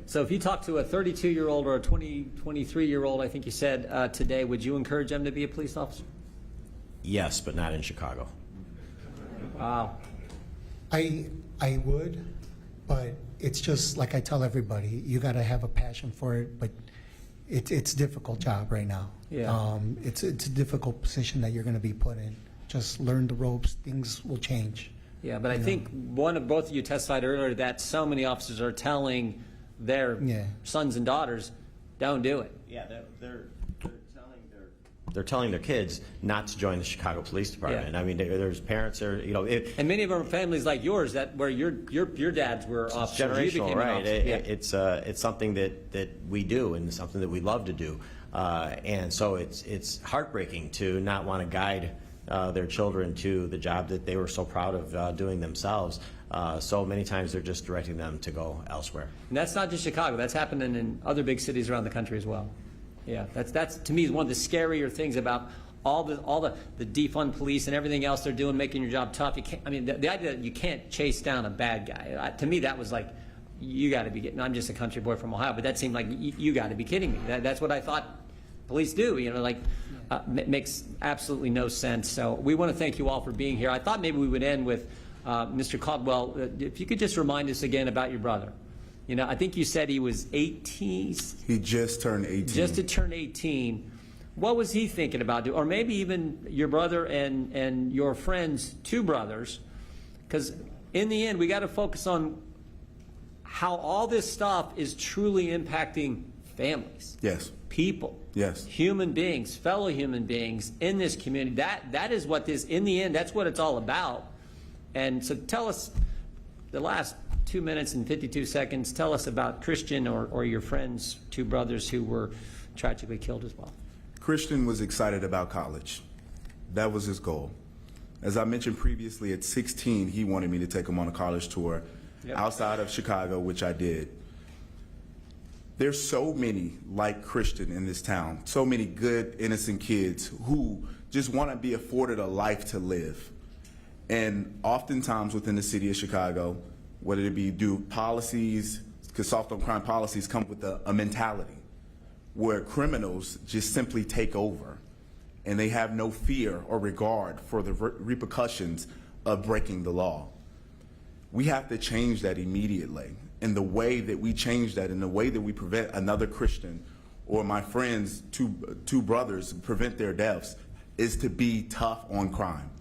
So if you talk to a 32-year-old or a 23-year-old, I think you said today, would you encourage them to be a police officer? Yes, but not in Chicago. Wow. I would, but it's just like I tell everybody, you got to have a passion for it, but it's a difficult job right now. Yeah. It's a difficult position that you're going to be put in. Just learn the ropes, things will change. Yeah, but I think both of you testified earlier that so many officers are telling their sons and daughters, don't do it. Yeah, they're telling their kids not to join the Chicago Police Department. Yeah. I mean, there's parents there, you know. And many of them are families like yours that where your dads were officers. Generational, right? It's It's something that we do and something that we love to do, and so it's heartbreaking to not want to guide their children to the job that they were so proud of doing themselves. So many times they're just directing them to go elsewhere. And that's not just Chicago. That's happening in other big cities around the country as well. Yeah, that's to me is one of the scarier things about all the defund police and everything else they're doing, making your job tough. You can't. I mean, the idea that you can't chase down a bad guy. To me, that was like, you got to be getting. I'm just a country boy from Ohio, but that seemed like you got to be kidding me. That's what I thought police do. You know, like makes absolutely no sense. So we want to thank you all for being here. I thought maybe we would end with Mr. Caldwell. If you could just remind us again about your brother. You know, I think you said he was 18. He just turned 18. Just to turn 18. What was he thinking about doing? Or maybe even your brother and your friend's two brothers. Because in the end, we got to focus on how all this stuff is truly impacting families. Yes. People. Yes. Human beings, fellow human beings in this community. That is what this, in the end, that's what it's all about. And so tell us, the last 2 minutes and 52 seconds, tell us about Christian or your friend's two brothers who were tragically killed as well. Christian was excited about college. That was his goal. As I mentioned previously, at 16, he wanted me to take him on a college tour outside of Chicago, which I did. There's so many like Christian in this town, so many good, innocent kids who just want to be afforded a life to live. And oftentimes within the city of Chicago, whether it be due policies, because soft on crime policies come with a mentality where criminals just simply take over and they have no fear or regard for the repercussions of breaking the law. We have to change that immediately. And the way that we change that, and the way that we prevent another Christian or my friends, two brothers, prevent their deaths, is to be tough on crime.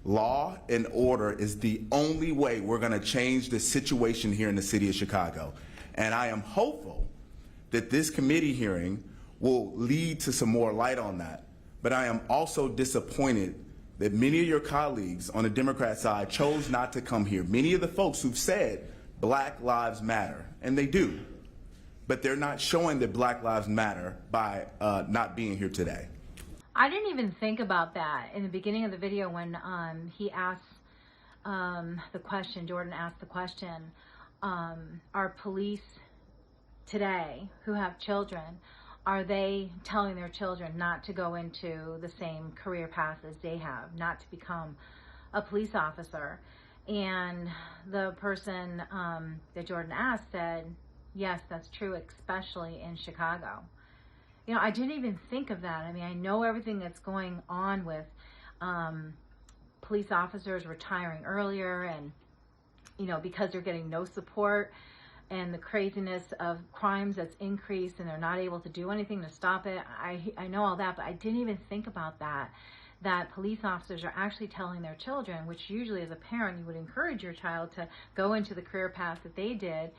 Law and order is the only way we're going to change the situation here in the city of Chicago. And I am hopeful that this committee hearing will lead to some more light on that. But I am also disappointed that many of your colleagues on the Democrat side chose not to come here. Many of the folks who've said Black Lives Matter, and they do, but they're not showing that Black Lives Matter by not being here today. I didn't even think about that in the beginning of the video when he asked the question, Jordan asked the question, are police today who have children, are they telling their children not to go into the same career path as they have, not to become a police officer? And the person that Jordan asked said, yes, that's true, especially in Chicago. You know, I didn't even think of that. I mean, I know everything that's going on with police officers retiring earlier and, you know, because they're getting no support and the craziness of crimes that's increased and they're not able to do anything to stop it. I know all that, but I didn't even think about that police officers are actually telling their children, which usually as a parent you would encourage your child to go into the career path that they did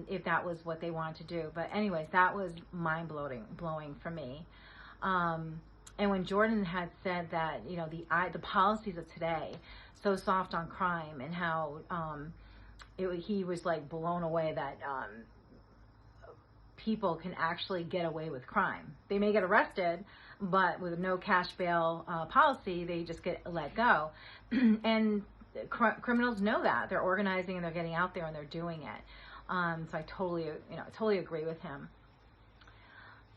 if that was what they wanted to do. But anyways, that was mind-blowing for me. And when Jordan had said that, you know, the policies of today, so soft on crime, and how he was like blown away that people can actually get away with crime. They may get arrested, but with no cash bail policy, they just get let go. And criminals know that. They're organizing and they're getting out there and they're doing it. So I totally agree with him.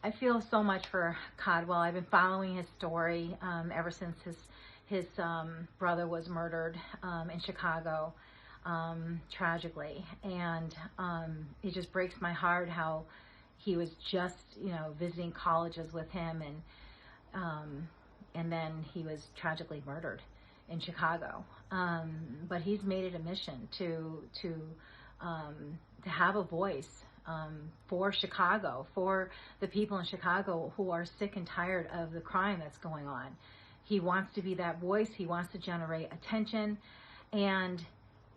I feel so much for Caldwell. I've been following his story ever since his brother was murdered in Chicago. tragically. And it just breaks my heart how he was just, visiting colleges with him, and then he was tragically murdered in Chicago. But he's made it a mission to have a voice for Chicago, for the people in Chicago who are sick and tired of the crime that's going on. He wants to be that voice. He wants to generate attention. And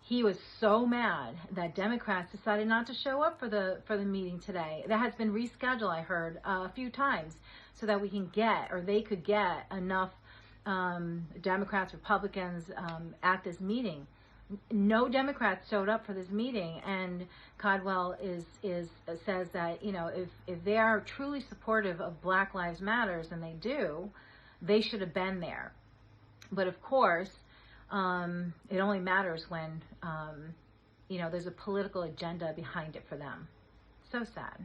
he was so mad that Democrats decided not to show up for the meeting today. That has been rescheduled, I heard, a few times, so that we can get, or they could get, enough Democrats, Republicans at this meeting. No Democrats showed up for this meeting, and Caldwell says that if they are truly supportive of Black Lives Matters, and they do, they should have been there. But of course, it only matters when there's a political agenda behind it for them. So sad.